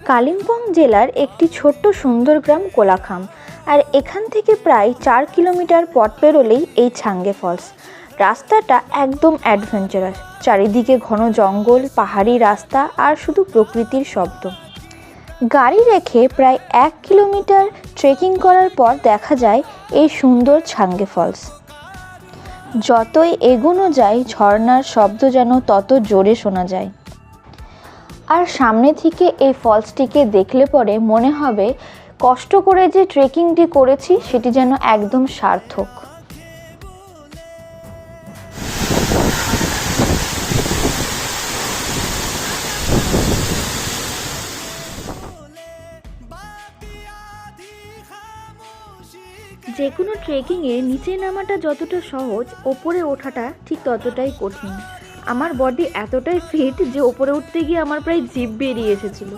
কালিম্পং জেলার একটি ছোট্ট সুন্দর গ্রাম কোলাখাম। আর এখান থেকে প্রায় 4 কিলোমিটার পথ পেরোলেই এই ছাঙ্গে ফলস। রাস্তাটা একদম অ্যাডভেঞ্চারাস, চারিদিকে ঘন জঙ্গল, পাহাড়ি রাস্তা আর শুধু প্রকৃতির শব্দ। গাড়ি রেখে প্রায় 1 কিলোমিটার ট্রেকিং করার পর দেখা যায় এই সুন্দর ছাঙ্গে ফলস। যতই এগোনো যায় ঝর্ণার শব্দ যেন তত জোরে শোনা যায়। আর সামনে থেকে এই ফলসটিকে দেখলে পরে মনে হবে কষ্ট করে যে ট্রেকিংটি করেছি সেটি যেন একদম সার্থক। যে কোনো ট্রেকিংয়ে নিচে নামাটা যতটা সহজ, ওপরে ওঠাটা ঠিক ততটাই কঠিন। আমার বডি এতটাই ফিট যে ওপরে উঠতে গিয়ে আমার প্রায় জিভ বেরিয়ে এসেছিল।